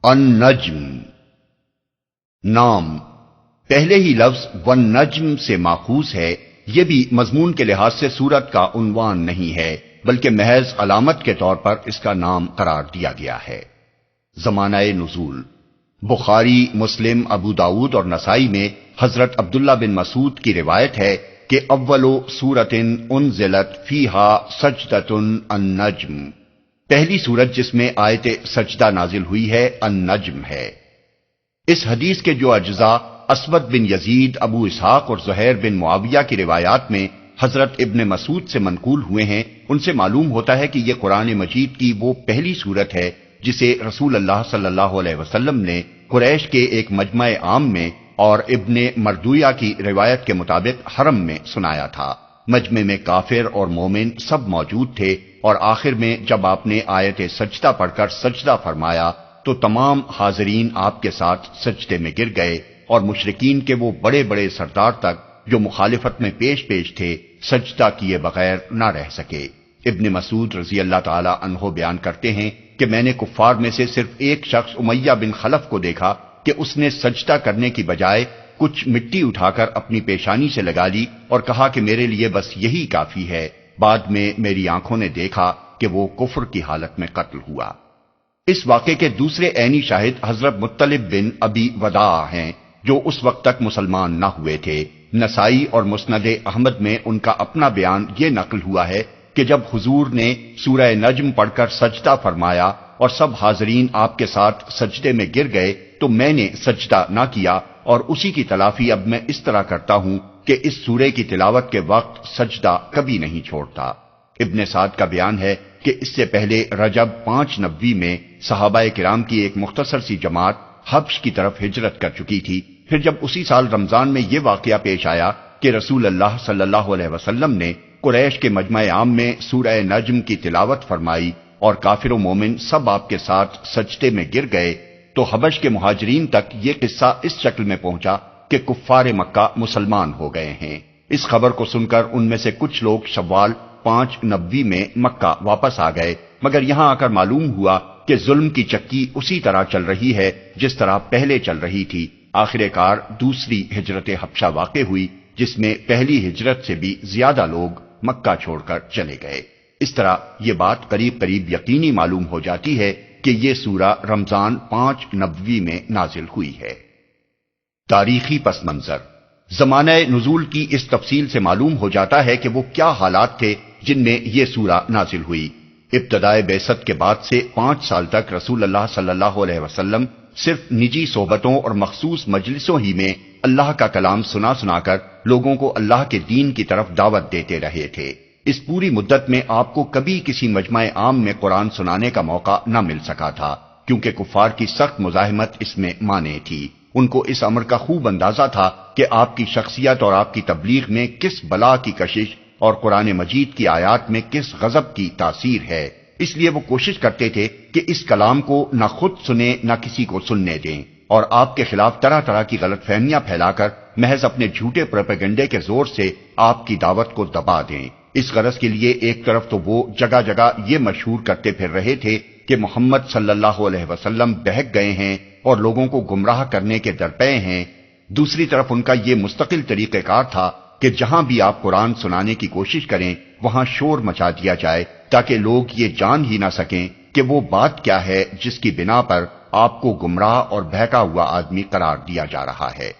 النجم نام پہلے ہی لفظ والنجم سے ماخوذ ہے۔ یہ بھی مضمون کے لحاظ سے سورت کا عنوان نہیں ہے بلکہ محض علامت کے طور پر اس کا نام قرار دیا گیا ہے۔ زمانہ نزول بخاری، مسلم، ابو داؤد اور نسائی میں حضرت عبداللہ بن مسعود کی روایت ہے کہ اول سورۃ انزلت فیہا سجدۃ النجم، پہلی سورت جس میں آیت سجدہ نازل ہوئی ہے النجم ہے۔ اس حدیث کے جو اجزاء اسود بن یزید، ابو اسحاق اور زہیر بن معاویہ کی روایات میں حضرت ابن مسعود سے منقول ہوئے ہیں، ان سے معلوم ہوتا ہے کہ یہ قرآن مجید کی وہ پہلی سورت ہے جسے رسول اللہ صلی اللہ علیہ وسلم نے قریش کے ایک مجمع عام میں اور ابن مردویہ کی روایت کے مطابق حرم میں سنایا تھا۔ مجمع میں کافر اور مومن سب موجود تھے، اور آخر میں جب آپ نے آیت سجدہ پڑھ کر سجدہ فرمایا تو تمام حاضرین آپ کے ساتھ سجدے میں گر گئے، اور مشرکین کے وہ بڑے بڑے سردار تک جو مخالفت میں پیش تھے سجدہ کیے بغیر نہ رہ سکے۔ ابن مسعود رضی اللہ تعالی عنہ بیان کرتے ہیں کہ میں نے کفار میں سے صرف ایک شخص امیہ بن خلف کو دیکھا کہ اس نے سجدہ کرنے کی بجائے کچھ مٹی اٹھا کر اپنی پیشانی سے لگا لی اور کہا کہ میرے لیے بس یہی کافی ہے۔ بعد میں میری آنکھوں نے دیکھا کہ وہ کفر کی حالت میں قتل ہوا۔ اس واقعے کے دوسرے عینی شاہد حضرت مطلب بن ابی وداع ہیں جو اس وقت تک مسلمان نہ ہوئے تھے۔ نسائی اور مسند احمد میں ان کا اپنا بیان یہ نقل ہوا ہے کہ جب حضور نے سورہ نجم پڑھ کر سجدہ فرمایا اور سب حاضرین آپ کے ساتھ سجدے میں گر گئے تو میں نے سجدہ نہ کیا، اور اسی کی تلافی اب میں اس طرح کرتا ہوں کہ اس سورے کی تلاوت کے وقت سجدہ کبھی نہیں چھوڑتا۔ ابن سعد کا بیان ہے کہ اس سے پہلے رجب 5 نبوی میں صحابہ کرام کی ایک مختصر سی جماعت حبش کی طرف ہجرت کر چکی تھی۔ پھر جب اسی سال رمضان میں یہ واقعہ پیش آیا کہ رسول اللہ صلی اللہ علیہ وسلم نے قریش کے مجمع عام میں سورہ نجم کی تلاوت فرمائی اور کافر و مومن سب آپ کے ساتھ سجدے میں گر گئے، تو حبش کے مہاجرین تک یہ قصہ اس شکل میں پہنچا کہ کفار مکہ مسلمان ہو گئے ہیں۔ اس خبر کو سن کر ان میں سے کچھ لوگ شوال 5 نبوی میں مکہ واپس آ گئے، مگر یہاں آ کر معلوم ہوا کہ ظلم کی چکی اسی طرح چل رہی ہے جس طرح پہلے چل رہی تھی۔ آخر کار دوسری ہجرت حبشہ واقع ہوئی جس میں پہلی ہجرت سے بھی زیادہ لوگ مکہ چھوڑ کر چلے گئے۔ اس طرح یہ بات قریب قریب یقینی معلوم ہو جاتی ہے کہ یہ سورہ رمضان 5 نبوی میں نازل ہوئی ہے۔ تاریخی پس منظر زمانہ نزول کی اس تفصیل سے معلوم ہو جاتا ہے کہ وہ کیا حالات تھے جن میں یہ سورہ نازل ہوئی۔ ابتدائے بعثت کے بعد سے 5 سال تک رسول اللہ صلی اللہ علیہ وسلم صرف نجی صحبتوں اور مخصوص مجلسوں ہی میں اللہ کا کلام سنا کر لوگوں کو اللہ کے دین کی طرف دعوت دیتے رہے تھے۔ اس پوری مدت میں آپ کو کبھی کسی مجمع عام میں قرآن سنانے کا موقع نہ مل سکا تھا، کیونکہ کفار کی سخت مزاحمت اس میں مانع تھی۔ ان کو اس امر کا خوب اندازہ تھا کہ آپ کی شخصیت اور آپ کی تبلیغ میں کس بلا کی کشش اور قرآن مجید کی آیات میں کس غضب کی تاثیر ہے، اس لیے وہ کوشش کرتے تھے کہ اس کلام کو نہ خود سنیں نہ کسی کو سننے دیں، اور آپ کے خلاف طرح طرح کی غلط فہمیاں پھیلا کر محض اپنے جھوٹے پروپیگنڈے کے زور سے آپ کی دعوت کو دبا دیں۔ اس غرض کے لیے ایک طرف تو وہ جگہ جگہ یہ مشہور کرتے پھر رہے تھے کہ محمد صلی اللہ علیہ وسلم بہک گئے ہیں اور لوگوں کو گمراہ کرنے کے درپے ہیں، دوسری طرف ان کا یہ مستقل طریقہ کار تھا کہ جہاں بھی آپ قرآن سنانے کی کوشش کریں وہاں شور مچا دیا جائے تاکہ لوگ یہ جان ہی نہ سکیں کہ وہ بات کیا ہے جس کی بنا پر آپ کو گمراہ اور بہکا ہوا آدمی قرار دیا جا رہا ہے۔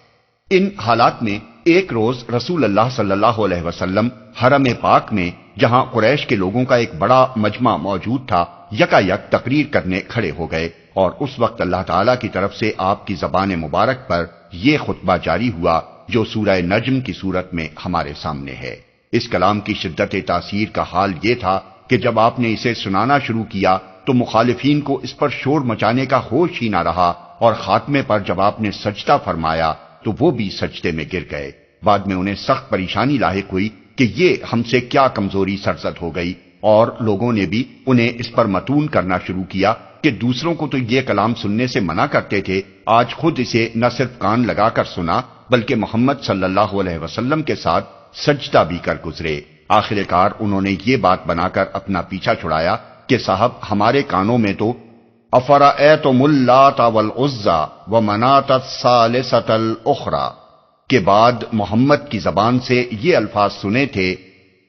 ان حالات میں ایک روز رسول اللہ صلی اللہ علیہ وسلم حرم پاک میں، جہاں قریش کے لوگوں کا ایک بڑا مجمع موجود تھا، یکایک تقریر کرنے کھڑے ہو گئے، اور اس وقت اللہ تعالیٰ کی طرف سے آپ کی زبان مبارک پر یہ خطبہ جاری ہوا جو سورہ نجم کی صورت میں ہمارے سامنے ہے۔ اس کلام کی شدت تاثیر کا حال یہ تھا کہ جب آپ نے اسے سنانا شروع کیا تو مخالفین کو اس پر شور مچانے کا ہوش ہی نہ رہا، اور خاتمے پر جب آپ نے سجدہ فرمایا تو وہ بھی سجدے میں گر گئے۔ بعد میں انہیں سخت پریشانی لاحق ہوئی کہ یہ ہم سے کیا کمزوری سرزد ہو گئی، اور لوگوں نے بھی انہیں اس پر متون کرنا شروع کیا کہ دوسروں کو تو یہ کلام سننے سے منع کرتے تھے، آج خود اسے نہ صرف کان لگا کر سنا بلکہ محمد صلی اللہ علیہ وسلم کے ساتھ سجدہ بھی کر گزرے۔ آخر کار انہوں نے یہ بات بنا کر اپنا پیچھا چھڑایا کہ صاحب ہمارے کانوں میں تو افرأیتم اللات والعزی ومناۃ الثالثۃ الاخری کے بعد محمد کی زبان سے یہ الفاظ سنے تھے،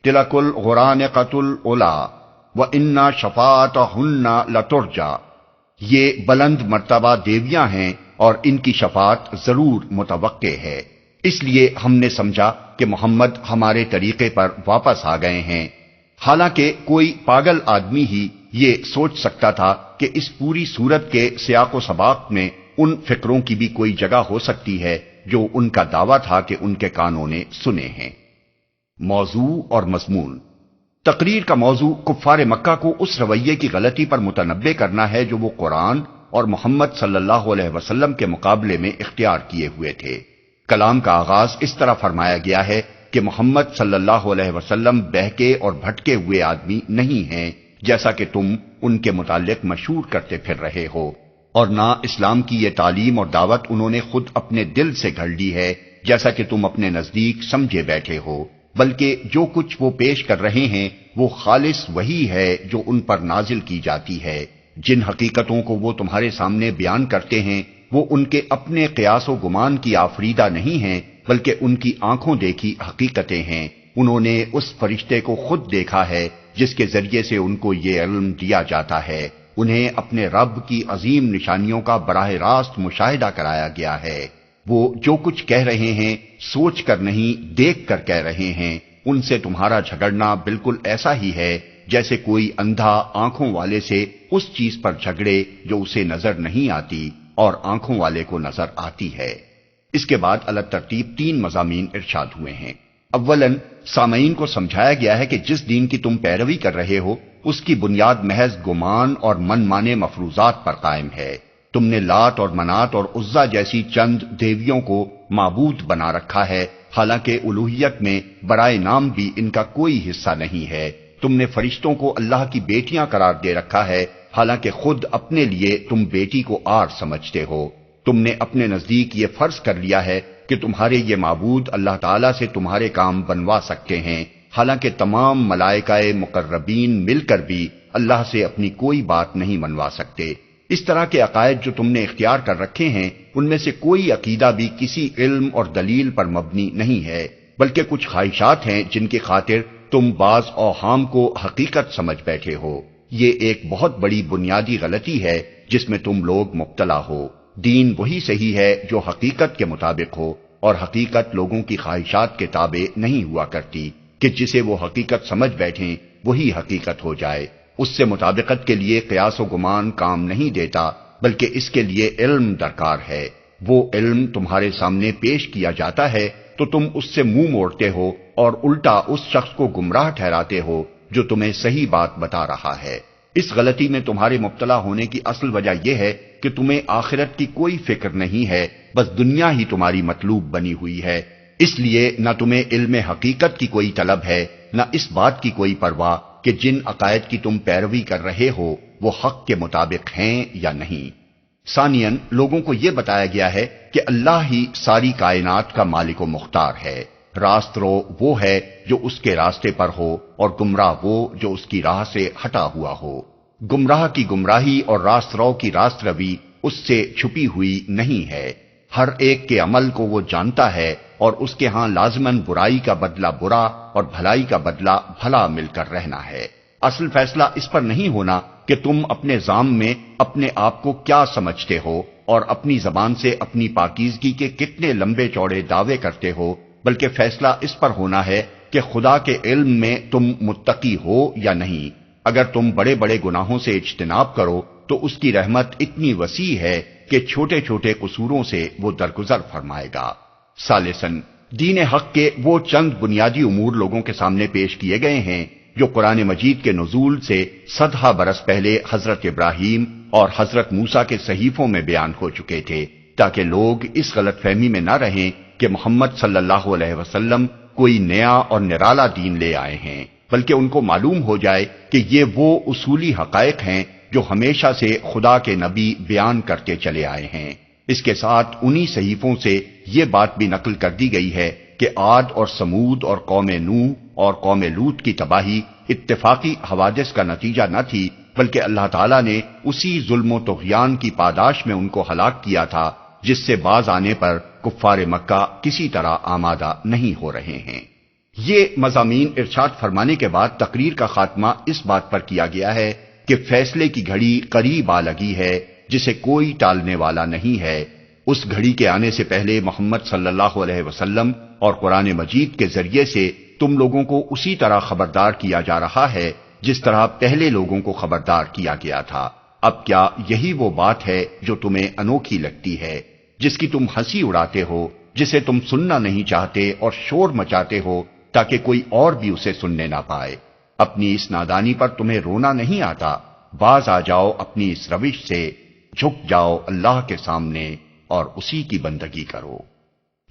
تلک الغرانقۃ العلی وان شفاعتہن لترجی، یہ بلند مرتبہ دیویاں ہیں اور ان کی شفاعت ضرور متوقع ہے۔ اس لیے ہم نے سمجھا کہ محمد ہمارے طریقے پر واپس آ گئے ہیں، حالانکہ کوئی پاگل آدمی ہی یہ سوچ سکتا تھا کہ اس پوری صورت کے سیاق و سباق میں ان فکروں کی بھی کوئی جگہ ہو سکتی ہے جو ان کا دعویٰ تھا کہ ان کے کانوں نے سنے ہیں۔ موضوع اور مضمون۔ تقریر کا موضوع کفار مکہ کو اس رویے کی غلطی پر متنبع کرنا ہے جو وہ قرآن اور محمد صلی اللہ علیہ وسلم کے مقابلے میں اختیار کیے ہوئے تھے۔ کلام کا آغاز اس طرح فرمایا گیا ہے کہ محمد صلی اللہ علیہ وسلم بہکے اور بھٹکے ہوئے آدمی نہیں ہیں، جیسا کہ تم ان کے متعلق مشہور کرتے پھر رہے ہو، اور نہ اسلام کی یہ تعلیم اور دعوت انہوں نے خود اپنے دل سے گھڑ لی ہے، جیسا کہ تم اپنے نزدیک سمجھے بیٹھے ہو، بلکہ جو کچھ وہ پیش کر رہے ہیں وہ خالص وہی ہے جو ان پر نازل کی جاتی ہے۔ جن حقیقتوں کو وہ تمہارے سامنے بیان کرتے ہیں وہ ان کے اپنے قیاس و گمان کی آفریدہ نہیں ہیں، بلکہ ان کی آنکھوں دیکھی حقیقتیں ہیں۔ انہوں نے اس فرشتے کو خود دیکھا ہے جس کے ذریعے سے ان کو یہ علم دیا جاتا ہے۔ انہیں اپنے رب کی عظیم نشانیوں کا براہ راست مشاہدہ کرایا گیا ہے۔ وہ جو کچھ کہہ رہے ہیں سوچ کر نہیں، دیکھ کر کہہ رہے ہیں۔ ان سے تمہارا جھگڑنا بالکل ایسا ہی ہے جیسے کوئی اندھا آنکھوں والے سے اس چیز پر جھگڑے جو اسے نظر نہیں آتی اور آنکھوں والے کو نظر آتی ہے۔ اس کے بعد الگ ترتیب 3 مضامین ارشاد ہوئے ہیں۔ اولاً سامعین کو سمجھایا گیا ہے کہ جس دین کی تم پیروی کر رہے ہو اس کی بنیاد محض گمان اور من مانے مفروضات پر قائم ہے۔ تم نے لات اور منات اور عزا جیسی چند دیویوں کو معبود بنا رکھا ہے، حالانکہ الوہیت میں برائے نام بھی ان کا کوئی حصہ نہیں ہے۔ تم نے فرشتوں کو اللہ کی بیٹیاں قرار دے رکھا ہے، حالانکہ خود اپنے لیے تم بیٹی کو آر سمجھتے ہو۔ تم نے اپنے نزدیک یہ فرض کر لیا ہے کہ تمہارے یہ معبود اللہ تعالیٰ سے تمہارے کام بنوا سکتے ہیں، حالانکہ تمام ملائکہ مقربین مل کر بھی اللہ سے اپنی کوئی بات نہیں منوا سکتے۔ اس طرح کے عقائد جو تم نے اختیار کر رکھے ہیں ان میں سے کوئی عقیدہ بھی کسی علم اور دلیل پر مبنی نہیں ہے، بلکہ کچھ خواہشات ہیں جن کی خاطر تم بعض اوہام کو حقیقت سمجھ بیٹھے ہو۔ یہ ایک بہت بڑی بنیادی غلطی ہے جس میں تم لوگ مبتلا ہو۔ دین وہی صحیح ہے جو حقیقت کے مطابق ہو، اور حقیقت لوگوں کی خواہشات کے تابع نہیں ہوا کرتی کہ جسے وہ حقیقت سمجھ بیٹھیں وہی حقیقت ہو جائے۔ اس سے مطابقت کے لیے قیاس و گمان کام نہیں دیتا، بلکہ اس کے لیے علم درکار ہے۔ وہ علم تمہارے سامنے پیش کیا جاتا ہے تو تم اس سے منہ موڑتے ہو اور الٹا اس شخص کو گمراہ ٹھہراتے ہو جو تمہیں صحیح بات بتا رہا ہے۔ اس غلطی میں تمہارے مبتلا ہونے کی اصل وجہ یہ ہے کہ تمہیں آخرت کی کوئی فکر نہیں ہے، بس دنیا ہی تمہاری مطلوب بنی ہوئی ہے۔ اس لیے نہ تمہیں علم حقیقت کی کوئی طلب ہے، نہ اس بات کی کوئی پرواہ کہ جن عقائد کی تم پیروی کر رہے ہو وہ حق کے مطابق ہیں یا نہیں۔ ثانیاً لوگوں کو یہ بتایا گیا ہے کہ اللہ ہی ساری کائنات کا مالک و مختار ہے۔ راست رو وہ ہے جو اس کے راستے پر ہو، اور گمراہ وہ جو اس کی راہ سے ہٹا ہوا ہو۔ گمراہ کی گمراہی اور راست رو کی راست روی اس سے چھپی ہوئی نہیں ہے۔ ہر ایک کے عمل کو وہ جانتا ہے، اور اس کے ہاں لازماً برائی کا بدلہ برا اور بھلائی کا بدلہ بھلا مل کر رہنا ہے۔ اصل فیصلہ اس پر نہیں ہونا کہ تم اپنے ذام میں اپنے آپ کو کیا سمجھتے ہو اور اپنی زبان سے اپنی پاکیزگی کے کتنے لمبے چوڑے دعوے کرتے ہو، بلکہ فیصلہ اس پر ہونا ہے کہ خدا کے علم میں تم متقی ہو یا نہیں۔ اگر تم بڑے بڑے گناہوں سے اجتناب کرو تو اس کی رحمت اتنی وسیع ہے کہ چھوٹے چھوٹے قصوروں سے وہ درگزر فرمائے گا۔ ثالثاً دین حق کے وہ چند بنیادی امور لوگوں کے سامنے پیش کیے گئے ہیں جو قرآن مجید کے نزول سے 100 برس پہلے حضرت ابراہیم اور حضرت موسیٰ کے صحیفوں میں بیان ہو چکے تھے، تاکہ لوگ اس غلط فہمی میں نہ رہیں کہ محمد صلی اللہ علیہ وسلم کوئی نیا اور نرالا دین لے آئے ہیں، بلکہ ان کو معلوم ہو جائے کہ یہ وہ اصولی حقائق ہیں جو ہمیشہ سے خدا کے نبی بیان کرتے چلے آئے ہیں۔ اس کے ساتھ انہی صحیفوں سے یہ بات بھی نقل کر دی گئی ہے کہ عاد اور سمود اور قوم نوح اور قوم لوط کی تباہی اتفاقی حوادث کا نتیجہ نہ تھی، بلکہ اللہ تعالیٰ نے اسی ظلم و طغیان کی پاداش میں ان کو ہلاک کیا تھا جس سے باز آنے پر کفار مکہ کسی طرح آمادہ نہیں ہو رہے ہیں۔ یہ مضامین ارشاد فرمانے کے بعد تقریر کا خاتمہ اس بات پر کیا گیا ہے کہ فیصلے کی گھڑی قریب آ لگی ہے جسے کوئی ٹالنے والا نہیں ہے۔ اس گھڑی کے آنے سے پہلے محمد صلی اللہ علیہ وسلم اور قرآن مجید کے ذریعے سے تم لوگوں کو اسی طرح خبردار کیا جا رہا ہے جس طرح پہلے لوگوں کو خبردار کیا گیا تھا۔ اب کیا یہی وہ بات ہے جو تمہیں انوکھی لگتی ہے، جس کی تم ہنسی اڑاتے ہو، جسے تم سننا نہیں چاہتے اور شور مچاتے ہو تاکہ کوئی اور بھی اسے سننے نہ پائے؟ اپنی اس نادانی پر تمہیں رونا نہیں آتا؟ باز آ جاؤ اپنی اس روش سے، جھک جاؤ اللہ کے سامنے اور اسی کی بندگی کرو۔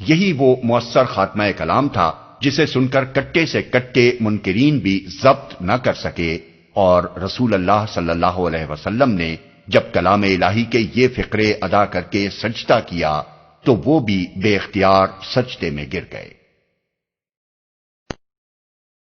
یہی وہ مؤثر خاتمہ کلام تھا جسے سن کر کٹے سے کٹے منکرین بھی ضبط نہ کر سکے، اور رسول اللہ صلی اللہ علیہ وسلم نے جب کلام الہی کے یہ فقرے ادا کر کے سجدہ کیا تو وہ بھی بے اختیار سجدے میں گر گئے۔